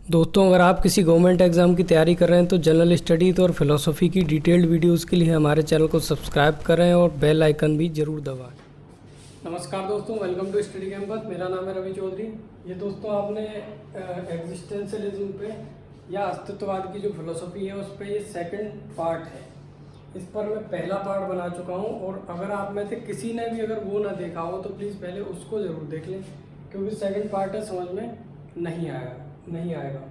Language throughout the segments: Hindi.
दोस्तों, अगर आप किसी गवर्नमेंट एग्ज़ाम की तैयारी कर रहे हैं तो जनरल स्टडीज़ और फिलोसफी की डिटेल्ड वीडियोस के लिए हमारे चैनल को सब्सक्राइब करें और बेल आइकन भी ज़रूर दबाएं। नमस्कार दोस्तों, वेलकम टू स्टडी कैंपस। मेरा नाम है रवि चौधरी। ये दोस्तों आपने एग्जिस्टेंशियलिज्म पे या अस्तित्ववाद की जो फिलोसफी है उस पर ये सेकंड पार्ट है। इस पर मैं पहला पार्ट बना चुका हूँ और अगर आप में से किसी ने भी अगर वो ना देखा हो तो प्लीज़ पहले उसको ज़रूर देख लें, क्योंकि सेकंड पार्ट है, समझ में नहीं आएगा।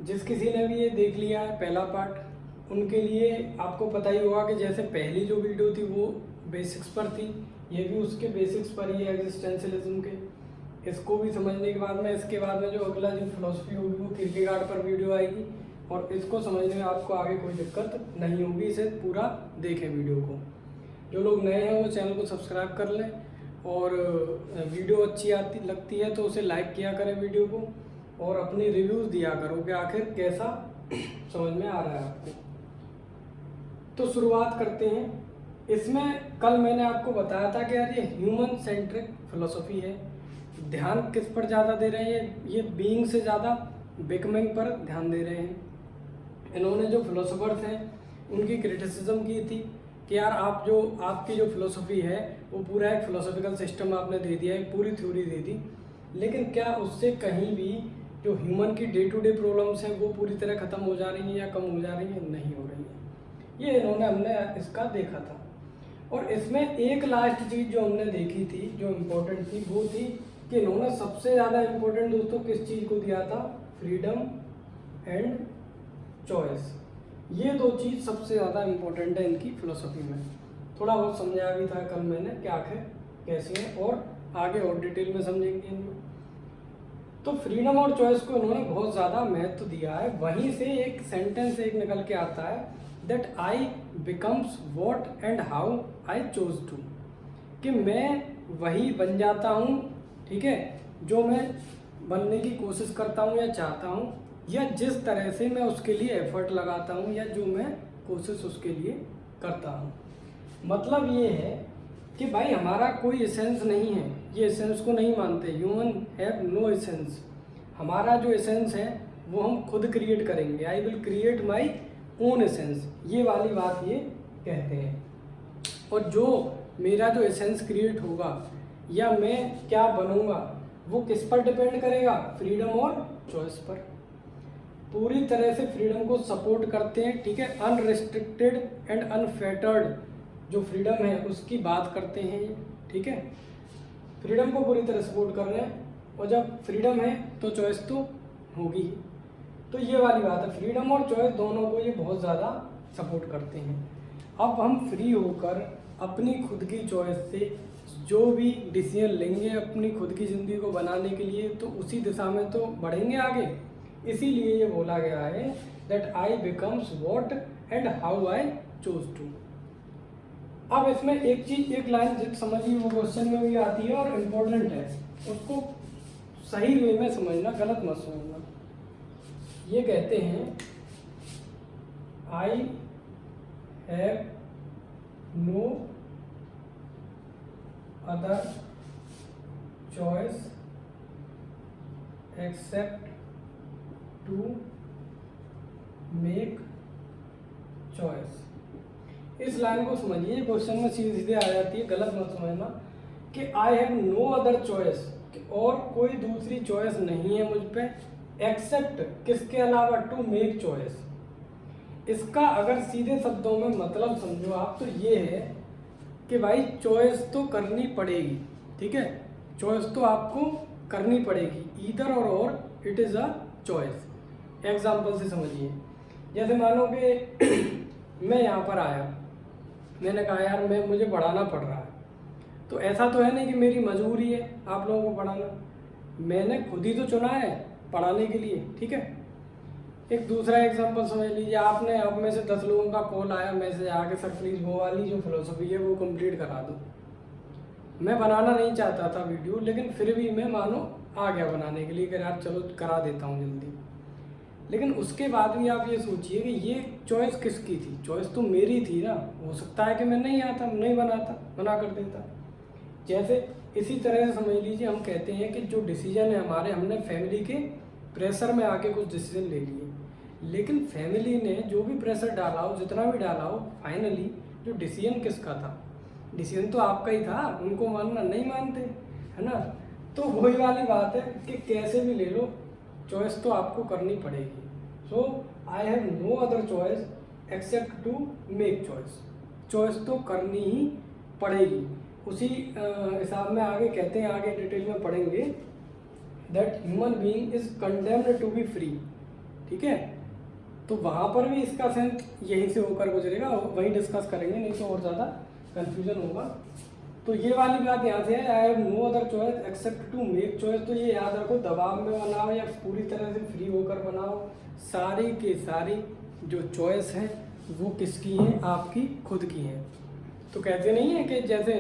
जिस किसी ने भी ये देख लिया है पहला पार्ट, उनके लिए आपको पता ही होगा कि जैसे पहली जो वीडियो थी वो बेसिक्स पर थी, ये भी उसके बेसिक्स पर ही है एग्जिस्टेंशियलिज्म के। इसको भी समझने के बाद में इसके बाद में जो अगला जो फिलोसफी होगी वो किरकेगार्ड पर वीडियो आएगी और इसको समझने में आपको आगे कोई दिक्कत नहीं होगी। इसे पूरा देखें वीडियो को। जो लोग नए हैं वो चैनल को सब्सक्राइब कर लें और वीडियो अच्छी आती लगती है तो उसे लाइक किया करें वीडियो को और अपनी रिव्यूज़ दिया करो कि आखिर कैसा समझ में आ रहा है आपको। तो शुरुआत करते हैं। इसमें कल मैंने आपको बताया था कि यार ये ह्यूमन सेंट्रिक फिलोसफी है। ध्यान किस पर ज़्यादा दे रहे हैं? ये बीइंग से ज़्यादा बिकमिंग पर ध्यान दे रहे हैं। इन्होंने जो फिलोसोफर्स हैं उनकी क्रिटिसिज्म की थी कि यार आपकी जो फिलोसफी है वो पूरा एक फिलोसफिकल सिस्टम आपने दे दिया है, पूरी थ्योरी दे दी, लेकिन क्या उससे कहीं भी जो ह्यूमन की डे टू डे प्रॉब्लम्स हैं वो पूरी तरह ख़त्म हो जा रही हैं या कम हो जा रही हैं? नहीं हो रही हैं। ये हमने इसका देखा था। और इसमें एक लास्ट चीज़ जो हमने देखी थी जो इम्पोर्टेंट थी वो थी कि इन्होंने सबसे ज़्यादा इम्पोर्टेंट दोस्तों किस चीज़ को दिया था? Freedom and choice. ये दो चीज़ सबसे ज़्यादा इम्पोर्टेंट है इनकी फिलोसफी में। थोड़ा बहुत समझाया भी था कल मैंने कि आखिर कैसे हैं और आगे और डिटेल में समझेंगे इनमें। तो फ्रीडम और चॉइस को इन्होंने बहुत ज़्यादा महत्व दिया है। वहीं से एक सेंटेंस एक निकल के आता है that I becomes what and how I chose to, कि मैं वही बन जाता हूँ, ठीक है, जो मैं बनने की कोशिश करता हूँ या चाहता हूँ, या जिस तरह से मैं उसके लिए एफर्ट लगाता हूँ या जो मैं कोशिश उसके लिए करता हूँ। मतलब ये है कि भाई हमारा कोई एसेंस नहीं है, ये एसेंस को नहीं मानते। Human have no essence. हमारा जो एसेंस है वो हम खुद क्रिएट करेंगे। I will create my own essence, ये वाली बात ये कहते हैं। और जो मेरा जो एसेंस क्रिएट होगा या मैं क्या बनूंगा वो किस पर डिपेंड करेगा? फ्रीडम और चॉइस पर। पूरी तरह से फ्रीडम को सपोर्ट करते हैं, ठीक है। अनरिस्ट्रिक्टेड एंड अनफेटर्ड जो फ्रीडम है उसकी बात करते हैं ये, ठीक है। फ्रीडम को पूरी तरह सपोर्ट कर रहे हैं और जब फ्रीडम है तो चॉइस तो होगी ही। तो ये वाली बात है, फ्रीडम और चॉइस दोनों को ये बहुत ज़्यादा सपोर्ट करते हैं। अब हम फ्री होकर अपनी खुद की चॉइस से जो भी डिसीजन लेंगे अपनी खुद की ज़िंदगी को बनाने के लिए तो उसी दिशा में तो बढ़ेंगे आगे। इसीलिए ये बोला गया है that I becomes what and how I choose to. अब इसमें एक चीज, एक लाइन समझिए, वो क्वेश्चन में भी आती है और इम्पोर्टेंट है, उसको सही वे में समझना, गलत मत समझना। ये कहते हैं I have no other choice except to make choice. इस लाइन को समझिए, क्वेश्चन में सीधे सीधे आ जाती है, गलत मत समझना कि I have no other choice, और कोई दूसरी चॉइस नहीं है मुझ पे, एक्सेप्ट किसके अलावा? To make choice. इसका अगर सीधे शब्दों में मतलब समझो आप तो ये है कि भाई चॉइस तो करनी पड़ेगी, ठीक है। चॉइस तो आपको करनी पड़ेगी, ईदर और it is a choice. Example से समझिए, जैसे मानो कि मैं यहाँ पर आया, मैंने कहा यार मुझे पढ़ाना पड़ रहा है, तो ऐसा तो है नहीं कि मेरी मजबूरी है आप लोगों को पढ़ाना, मैंने खुद ही तो चुना है पढ़ाने के लिए, ठीक है। एक दूसरा एग्जांपल समझ लीजिए, आपने आप में से 10 लोगों का कॉल आया, मैसेज आके सर प्लीज़ वो वाली जो फिलोसफी है वो कंप्लीट करा दो। मैं बनाना नहीं चाहता था वीडियो, लेकिन फिर भी मैं मानो आ गया बनाने के लिए कि यार चलो करा देता हूँ जल्दी। लेकिन उसके बाद भी आप ये सोचिए कि ये चॉइस किसकी थी? चॉइस तो मेरी थी ना। हो सकता है कि मैं नहीं बनाता, मना कर देता। जैसे इसी तरह से समझ लीजिए, हम कहते हैं कि जो डिसीजन है हमारे, हमने फैमिली के प्रेशर में आके कुछ डिसीजन ले लिए, लेकिन फैमिली ने जो भी प्रेशर डाला हो, जितना भी डाला हो, फाइनली जो डिसीजन किसका था? डिसीजन तो आपका ही था, उनको मानना नहीं मानते, है ना। तो वही वाली बात है कि कैसे भी ले लो, चॉइस तो आपको करनी पड़ेगी। So I have no other choice except to make choice. Choice तो करनी ही पड़ेगी। उसी हिसाब में आगे कहते हैं, आगे डिटेल में पढ़ेंगे, that human being is condemned to be free. ठीक है, तो वहाँ पर भी इसका सेंस यहीं से होकर गुजरेगा, वहीं डिस्कस करेंगे, नहीं तो और ज़्यादा कन्फ्यूजन होगा। तो ये वाली बात यहाँ से है, I have no other choice except to make choice. तो ये याद रखो, दबाव में बनाओ या पूरी तरह से फ्री होकर बनाओ, सारी के सारी जो चॉइस है वो किसकी है? आपकी खुद की है। तो कहते नहीं है कि जैसे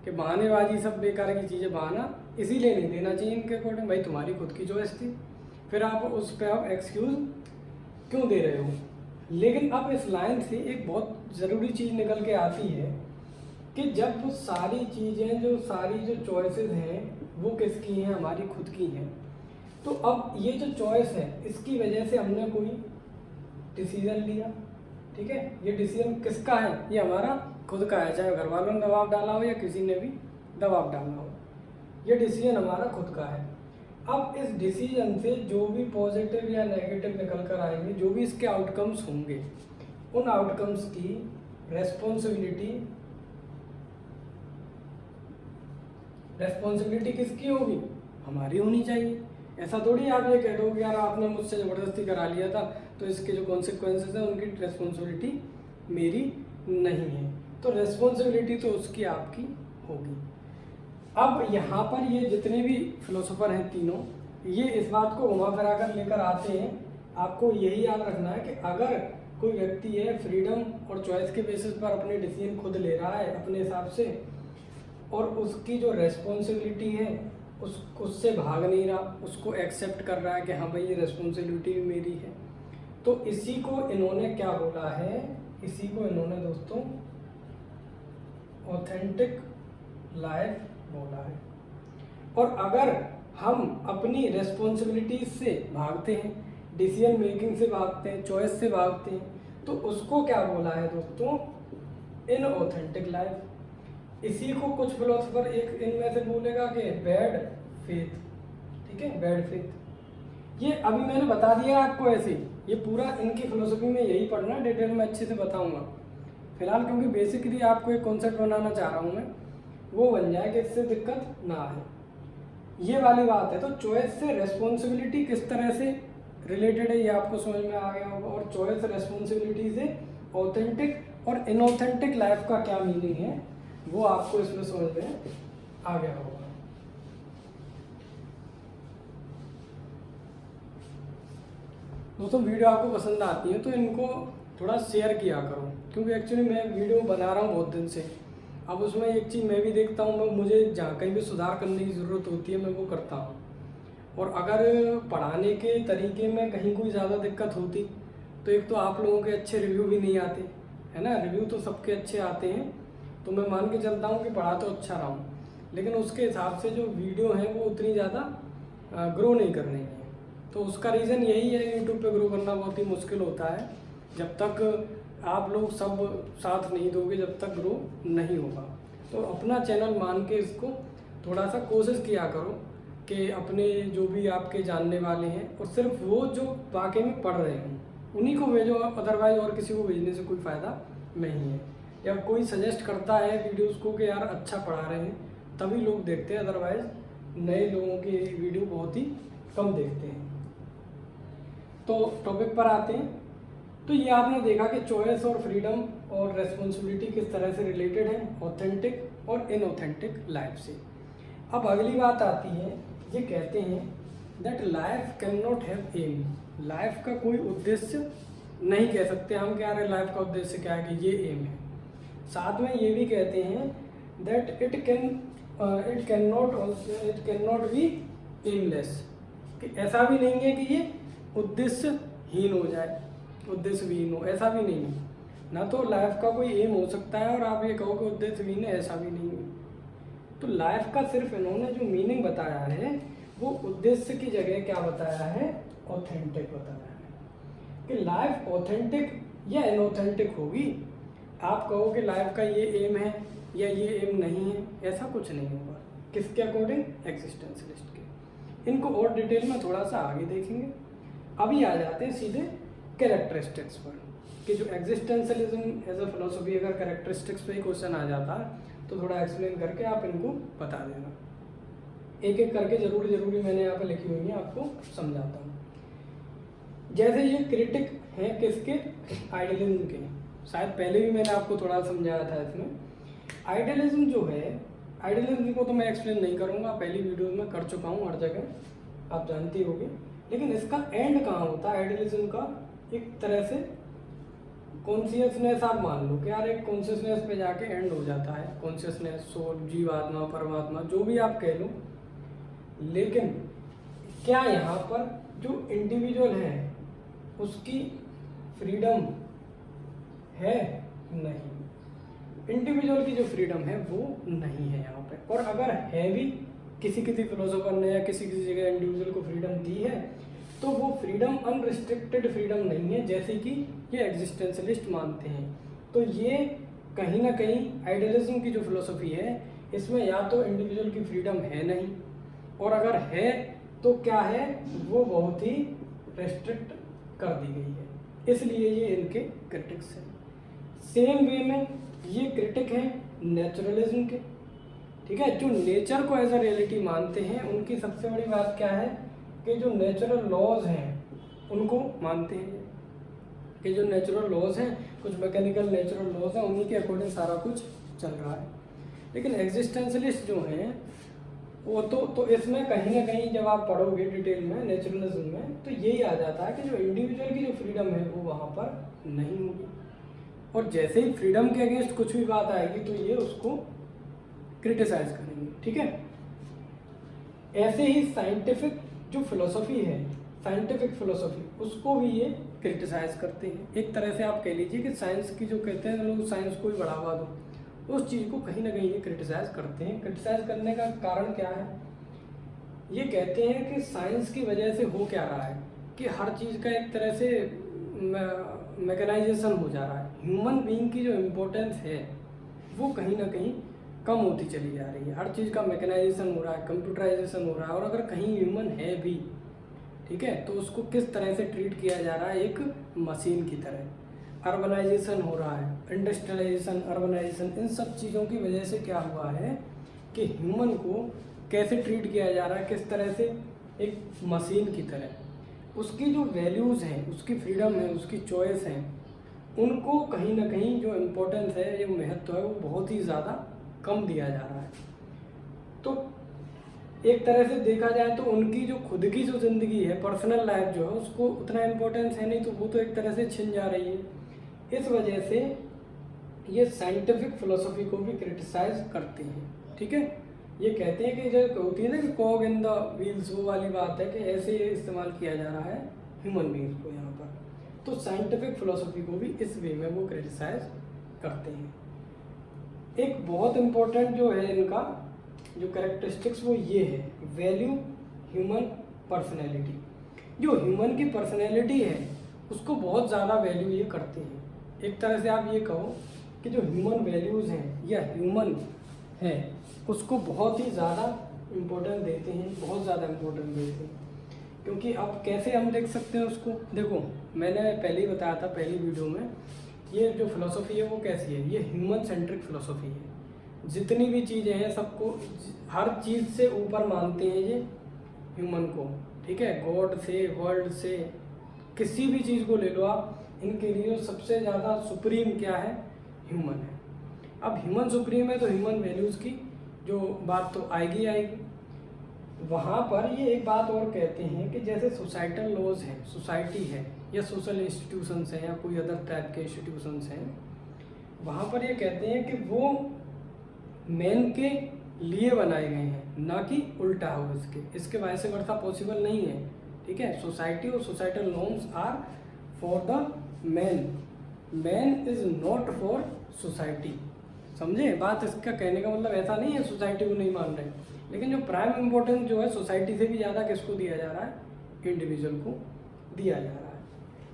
कि बहानेबाजी सब बेकार की चीज़ें, बहाना इसीलिए नहीं देना चाहिए इनके अकॉर्डिंग, भाई तुम्हारी खुद की चॉइस थी, फिर आप उस पर आप एक्सक्यूज़ क्यों दे रहे हो? लेकिन अब इस लाइन से एक बहुत ज़रूरी चीज़ निकल के आती है कि जब वो सारी चीज़ें, जो सारी जो चॉइसेस हैं वो किसकी हैं? हमारी खुद की हैं। तो अब ये जो चॉइस है, इसकी वजह से हमने कोई डिसीज़न लिया, ठीक है, ये डिसीजन किसका है? ये हमारा खुद का है, चाहे घर वालों ने दबाव डाला हो या किसी ने भी दबाव डाला हो, ये डिसीजन हमारा खुद का है। अब इस डिसीजन से जो भी पॉजिटिव या नेगेटिव निकल कर आएंगे, जो भी इसके आउटकम्स होंगे, उन आउटकम्स की रेस्पॉन्सिबिलिटी किसकी होगी? हमारी होनी चाहिए। ऐसा थोड़ी आप ये कह दो कि यार आपने मुझसे ज़बरदस्ती करा लिया था तो इसके जो कॉन्सिक्वेंसेस हैं उनकी रेस्पॉन्सिबिलिटी मेरी नहीं है। तो रेस्पॉन्सिबिलिटी तो उसकी आपकी होगी। अब यहाँ पर ये जितने भी फिलोसोफर हैं तीनों, ये इस बात को घुमा फिरा कर लेकर आते हैं, आपको यही याद रखना है कि अगर कोई व्यक्ति है फ्रीडम और चॉइस के बेसिस पर अपने डिसीजन खुद ले रहा है अपने हिसाब से, और उसकी जो रेस्पॉन्सिबिलिटी है उससे भाग नहीं रहा, उसको एक्सेप्ट कर रहा है कि हाँ भाई ये रेस्पॉन्सिबिलिटी भी मेरी है, तो इसी को इन्होंने क्या बोला है? इसी को इन्होंने दोस्तों ऑथेंटिक लाइफ बोला है। और अगर हम अपनी रेस्पॉन्सिबिलिटीज से भागते हैं, डिसीजन मेकिंग से भागते हैं, चॉइस से भागते हैं, तो उसको क्या बोला है दोस्तों? Inauthentic life. इसी को कुछ फिलोसोफर एक इनमें से बोलेगा कि बैड फेथ। ठीक है, बैड फेथ। ये अभी मैंने बता दिया आपको ऐसे, ये पूरा इनकी फिलोसफी में यही पढ़ना, डिटेल में अच्छे से बताऊंगा फिलहाल, क्योंकि बेसिकली आपको एक कॉन्सेप्ट बनाना चाह रहा हूँ मैं, वो बन जाए कि इससे दिक्कत ना आए, ये वाली बात है। तो चॉइस से रेस्पॉन्सिबिलिटी किस तरह से रिलेटेड है ये आपको समझ में आ गया होगा, और चॉइस रेस्पॉन्सिबिलिटी से ऑथेंटिक और इनऑथेंटिक लाइफ का क्या मीनिंग है वो आपको इसमें समझ में आ गया होगा। दोस्तों वीडियो आपको पसंद आती है तो इनको थोड़ा शेयर किया करो, क्योंकि एक्चुअली मैं वीडियो बना रहा हूँ बहुत दिन से। अब उसमें एक चीज़ मैं भी देखता हूँ, मैं मुझे जहाँ कहीं भी सुधार करने की ज़रूरत होती है मैं वो करता हूँ, और अगर पढ़ाने के तरीके में कहीं कोई ज़्यादा दिक्कत होती तो एक तो आप लोगों के अच्छे रिव्यू भी नहीं आते, है ना। रिव्यू तो सबके अच्छे आते हैं, तो मैं मान के चलता हूँ कि पढ़ा तो अच्छा रहा हूँ, लेकिन उसके हिसाब से जो वीडियो है वो उतनी ज़्यादा ग्रो नहीं कर रही है। तो उसका रीज़न यही है, यूट्यूब पे ग्रो करना बहुत ही मुश्किल होता है, जब तक आप लोग सब साथ नहीं दोगे जब तक ग्रो नहीं होगा। तो अपना चैनल मान के इसको थोड़ा सा कोशिश किया करो कि अपने जो भी आपके जानने वाले हैं, और सिर्फ वो जो वाकई में पढ़ रहे हों उन्हीं को भेजो, अदरवाइज़ और किसी को भेजने से कोई फ़ायदा नहीं है। या कोई सजेस्ट करता है वीडियोस को कि यार अच्छा पढ़ा रहे हैं तभी लोग देखते हैं, अदरवाइज़ नए लोगों की वीडियो बहुत ही कम देखते हैं। तो टॉपिक पर आते हैं। तो ये आपने देखा कि चॉइस और फ्रीडम और रेस्पॉन्सिबिलिटी किस तरह से रिलेटेड है ऑथेंटिक और इनऑथेंटिक लाइफ से। अब अगली बात आती है, ये कहते हैं that life can not have aim. Life का कोई उद्देश्य नहीं कह सकते हम कि यार लाइफ का उद्देश्य क्या है कि ये एम है। साथ में ये भी कहते हैं that it can not be aimless, कि ऐसा भी नहीं है कि ये उद्देश्यहीन हो जाए, उद्देश्यहीन हो, ऐसा भी नहीं है ना। तो लाइफ का कोई एम हो सकता है और आप ये कहो कि उद्देश्यहीन है, ऐसा भी नहीं है। तो लाइफ का सिर्फ इन्होंने जो मीनिंग बताया है वो उद्देश्य की जगह क्या बताया है, ऑथेंटिक बताया है कि लाइफ ऑथेंटिक या इनऑथेंटिक होगी। आप कहो कि लाइफ का ये एम है या ये एम नहीं है, ऐसा कुछ नहीं होगा। किसके अकॉर्डिंग, एग्जिस्टेंशलिस्ट के। इनको और डिटेल में थोड़ा सा आगे देखेंगे। अभी आ जाते हैं सीधे कैरेक्टरिस्टिक्स पर कि जो एग्जिस्टेंशलिज्म एज अ फिलोसफी, अगर कैरेक्टरिस्टिक्स पे ही क्वेश्चन आ जाता है तो थोड़ा एक्सप्लेन करके आप इनको बता देना। एक एक करके जरूरी मैंने यहाँ पे लिखी हुई है, आपको समझाता हूँ। जैसे ये क्रिटिक हैं किसके, आइडियलिज्म के। शायद पहले भी मैंने आपको थोड़ा समझाया था इसमें। आइडियलिज्म जो है, आइडियलिज्म को तो मैं एक्सप्लेन नहीं करूँगा, पहली वीडियो में कर चुका हूँ हर जगह, आप जानती होगी। लेकिन इसका एंड कहाँ होता है आइडियलिज्म का, एक तरह से कॉन्शियसनेस, आप मान लो कि यार एक कॉन्शियसनेस पे जाके एंड हो जाता है। कॉन्शियसनेस, सोल, जीवात्मा, परमात्मा, जो भी आप कह लो। लेकिन क्या यहाँ पर जो इंडिविजुअल है उसकी फ्रीडम है, नहीं। इंडिविजुअल की जो फ्रीडम है वो नहीं है यहाँ पे। और अगर है भी, किसी फिलोसोफर ने या किसी जगह इंडिविजुअल को फ्रीडम दी है, तो वो फ्रीडम अनरिस्ट्रिक्टेड फ्रीडम नहीं है, जैसे कि ये एग्जिस्टेंशलिस्ट मानते हैं। तो ये कहीं ना कहीं आइडियलिज्म की जो फिलोसफी है, इसमें या तो इंडिविजुअल की फ्रीडम है नहीं, और अगर है तो क्या है, वो बहुत ही रेस्ट्रिक्ट कर दी गई है। इसलिए ये इनके क्रिटिक्स हैं। सेम वे में ये क्रिटिक हैं नेचुरलिज्म के, ठीक है। जो नेचर को एज अ रियलिटी मानते हैं, उनकी सबसे बड़ी बात क्या है कि जो नेचुरल लॉज हैं उनको मानते हैं, कि जो नेचुरल लॉज हैं, कुछ मैकेनिकल नेचुरल लॉज हैं, उन्हीं के अकॉर्डिंग सारा कुछ चल रहा है। लेकिन एग्जिस्टेंशलिस्ट जो हैं वो तो इसमें कहीं ना कहीं जब आप पढ़ोगे डिटेल में नेचुरलिज्म में, तो यही आ जाता है कि जो इंडिविजुअल की जो फ्रीडम है वो वहाँ पर नहीं होगी। और जैसे ही फ्रीडम के अगेंस्ट कुछ भी बात आएगी तो ये उसको क्रिटिसाइज करेंगे, ठीक है। ऐसे ही साइंटिफिक जो फिलोसफी है, साइंटिफिक फिलोसफी, उसको भी ये क्रिटिसाइज करते हैं। एक तरह से आप कह लीजिए कि साइंस की जो कहते हैं लोग, साइंस को ही बढ़ावा दो, उस चीज़ को कहीं ना कहीं ये क्रिटिसाइज करते हैं। क्रिटिसाइज करने का कारण क्या है, ये कहते हैं कि साइंस की वजह से हो क्या रहा है कि हर चीज़ का एक तरह से मैकेनाइजेशन हो जा रहा है। ह्यूमन बीइंग की जो इम्पोर्टेंस है वो कहीं ना कहीं कम होती चली जा रही है। हर चीज़ का मैकेनाइजेशन हो रहा है, कंप्यूटराइजेशन हो रहा है। और अगर कहीं ह्यूमन है भी, ठीक है, तो उसको किस तरह से ट्रीट किया जा रहा है, एक मशीन की तरह। अर्बनाइजेशन हो रहा है, इंडस्ट्रियलाइजेशन, अर्बनाइजेशन, इन सब चीज़ों की वजह से क्या हुआ है कि ह्यूमन को कैसे ट्रीट किया जा रहा है, किस तरह से, एक मशीन की तरह। उसकी जो वैल्यूज़ हैं, उसकी फ्रीडम है, उसकी चॉइस है, उनको कहीं ना कहीं जो इम्पोर्टेंस है, जो महत्व है, वो बहुत ही ज़्यादा कम दिया जा रहा है। तो एक तरह से देखा जाए तो उनकी जो खुद की जो ज़िंदगी है, पर्सनल लाइफ जो है, उसको उतना इम्पोर्टेंस है नहीं, तो वो तो एक तरह से छिन जा रही है। इस वजह से ये साइंटिफिक फिलोसफी को भी क्रिटिसाइज करते हैं, ठीक है। ये कहते हैं कि जो होती है ना कि कॉग इन द व्हील्स, वो वाली बात है कि ऐसे इस्तेमाल किया जा रहा है ह्यूमन बीइंग्स को यहाँ पर। तो साइंटिफिक फिलोसफी को भी इस वे में वो क्रिटिसाइज करते हैं। एक बहुत इम्पोर्टेंट जो है इनका जो कैरेक्टरिस्टिक्स, वो ये है, वैल्यू ह्यूमन पर्सनैलिटी। जो ह्यूमन की पर्सनैलिटी है उसको बहुत ज़्यादा वैल्यू ये करते हैं। एक तरह से आप ये कहो कि जो ह्यूमन वैल्यूज़ हैं या ह्यूमन है, उसको बहुत ही ज़्यादा इम्पोर्टेंस देते हैं, बहुत ज़्यादा इम्पोर्टेंस देते हैं। क्योंकि अब कैसे हम देख सकते हैं उसको, देखो मैंने पहले ही बताया था पहली वीडियो में, ये जो फिलोसफी है वो कैसी है, ये ह्यूमन सेंट्रिक फिलोसफी है। जितनी भी चीज़ें हैं सबको, हर चीज़ से ऊपर मानते हैं ये ह्यूमन को, ठीक है। गॉड से, वर्ल्ड से, किसी भी चीज़ को ले लो आप, इनके लिए सबसे ज़्यादा सुप्रीम क्या है, ह्यूमन है। अब ह्यूमन सुप्रीम है तो ह्यूमन वैल्यूज़ की जो बात तो आएगी आएगी। वहाँ पर ये एक बात और कहते हैं कि जैसे सोसाइटल लॉज हैं, सोसाइटी है या सोशल इंस्टीट्यूशंस हैं या कोई अदर टाइप के इंस्टीट्यूशंस हैं, वहाँ पर ये कहते हैं कि वो मैन के लिए बनाए गए हैं, ना कि उल्टा हो इसके वाइस वर्सा पॉसिबल नहीं है, ठीक है। सोसाइटी और societal norms are for the man, man is not for society. समझे बात, इसका कहने का मतलब ऐसा नहीं है सोसाइटी को नहीं मान रहे, लेकिन जो प्राइम इम्पोर्टेंस जो है सोसाइटी से भी ज़्यादा किसको दिया जा रहा है, इंडिविजुअल को दिया जा रहा है।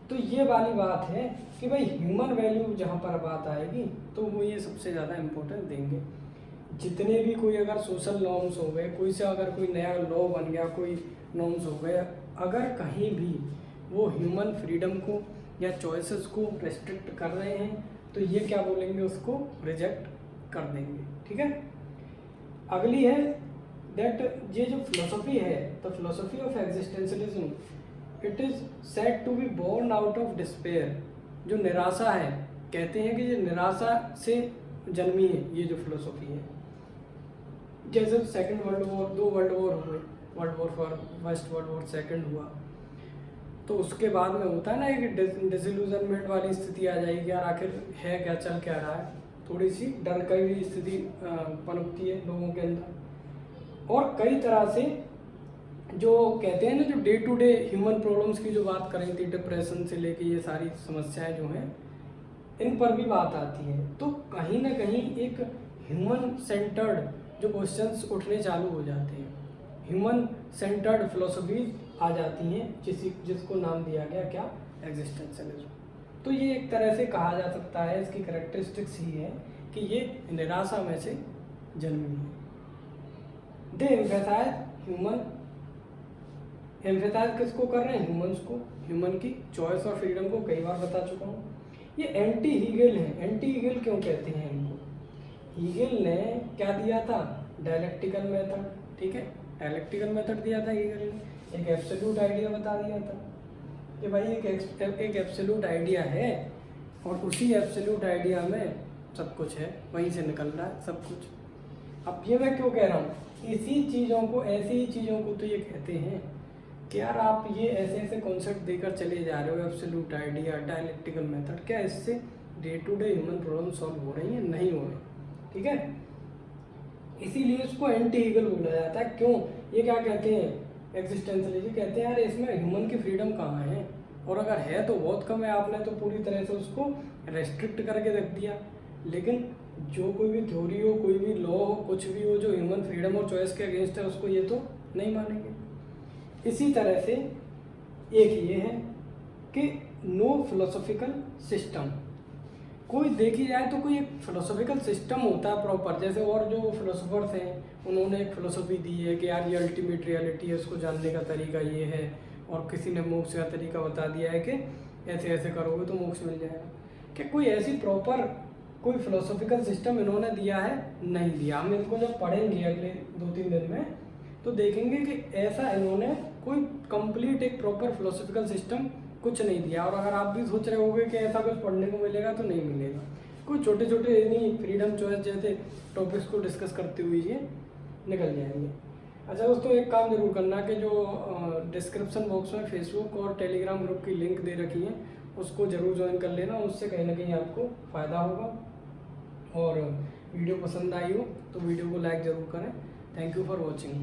तो ये वाली बात है कि भाई ह्यूमन वैल्यू जहाँ पर बात आएगी तो वो ये सबसे ज़्यादा इम्पोर्टेंस देंगे। जितने भी कोई अगर सोशल नॉर्म्स हो गए, कोई से अगर कोई नया लॉ बन गया, कोई नॉर्म्स हो गए, अगर कहीं भी वो ह्यूमन फ्रीडम को या चॉइसेस को रेस्ट्रिक्ट कर रहे हैं तो ये क्या बोलेंगे, उसको रिजेक्ट कर देंगे। ठीक है। अगली है दैट ये जो फिलोसफी है, the philosophy of existentialism, it is said to be born out of despair. जो निराशा है, कहते हैं कि ये निराशा से जन्मी है ये जो फिलोसफी है। जैसे second world war, 2 world war हुए, world war first, world war second हुआ, तो उसके बाद में होता है ना एक डिसइल्यूजनमेंट वाली स्थिति आ जाएगी, यार आखिर है क्या, चल क्या रहा है, थोड़ी सी डर की हुई स्थिति पनपती है लोगों के अंदर। और कई तरह से जो कहते हैं ना, जो day to day human problems की जो बात करें थी, डिप्रेशन से लेके ये सारी समस्याएं जो हैं, इन पर भी बात आती है। तो कहीं ना कहीं एक ह्यूमन सेंटर्ड जो क्वेश्चंस उठने चालू हो जाते हैं, ह्यूमन सेंटर्ड फिलोसफीज आ जाती हैं, जिसको नाम दिया गया क्या, एग्जिस्टेंशियलिज्म। तो ये एक तरह से कहा जा सकता है, इसकी कैरेक्टरिस्टिक्स ही है कि ये निराशा में से जन्मी है। दे एम्फेसाइज ह्यूमन, एम्फेसाइज किसको कर रहे हैं, ह्यूमंस को, ह्यूमन की चॉइस और फ्रीडम को, कई बार बता चुका हूँ। ये एंटी हीगल है। एंटी हीगल क्यों कहते हैं इनको, हीगल ने क्या दिया था, डायलेक्टिकल मेथड। ठीक है, डायलेक्टिकल मेथड दिया था हीगल ने, एक एब्सोल्यूट आइडिया बता दिया था कि भाई एक एब्सोल्यूट आइडिया है और उसी एब्सोल्यूट आइडिया में सब कुछ है, वहीं से निकल रहा है सब कुछ। अब ये मैं क्यों कह रहा हूँ, इसी चीज़ों को, ऐसी ही चीज़ों को तो ये कहते हैं कि यार आप ये ऐसे ऐसे कॉन्सेप्ट देकर चले जा रहे हो, एब्सोल्यूट आइडिया, डायलेक्टिकल मेथड, क्या इससे day to day human problem solve हो रही है, नहीं हो रही। ठीक है, इसीलिए इसको एंटी हीगल बोला जाता है। क्यों, ये क्या कहते हैं, एग्जिस्टेंशियलिज्म कहते हैं यार इसमें ह्यूमन की फ्रीडम कहाँ है, और अगर है तो बहुत कम है, आपने तो पूरी तरह से उसको रेस्ट्रिक्ट करके रख दिया। लेकिन जो कोई भी थ्योरी हो, कोई भी लॉ हो, कुछ भी हो जो ह्यूमन फ्रीडम और चॉइस के अगेंस्ट है, उसको ये तो नहीं मानेंगे। इसी तरह से एक ये है कि नो फिलोसॉफिकल सिस्टम, कोई देखी जाए तो कोई एक फिलोसॉफिकल सिस्टम होता है प्रॉपर। जैसे और जो फिलोसोफर्स हैं उन्होंने एक फिलोसफी दी है कि यार ये अल्टीमेट रियलिटी है, उसको जानने का तरीका ये है, और किसी ने मोक्ष का तरीका बता दिया है कि ऐसे ऐसे करोगे तो मोक्ष मिल जाएगा। क्या कोई ऐसी प्रॉपर कोई फिलोसॉफिकल सिस्टम इन्होंने दिया है, नहीं दिया। हम इनको जब पढ़ेंगे अगले 2-3 दिन में तो देखेंगे कि ऐसा इन्होंने कोई कंप्लीट एक प्रॉपर फिलोसॉफिकल सिस्टम कुछ नहीं दिया। और अगर आप भी सोच रहे होगे कि ऐसा कुछ पढ़ने को मिलेगा, तो नहीं मिलेगा। कोई छोटे छोटे इन्हीं फ्रीडम चॉइस जैसे टॉपिक्स को डिस्कस करते हुए ये निकल जाएंगे। अच्छा दोस्तों, एक काम जरूर करना कि जो डिस्क्रिप्शन बॉक्स में फेसबुक और टेलीग्राम ग्रुप की लिंक दे रखी है उसको ज़रूर ज्वाइन कर लेना, उससे कहीं ना कहीं आपको फ़ायदा होगा। और वीडियो पसंद आई हो तो वीडियो को लाइक ज़रूर करें। Thank you for watching.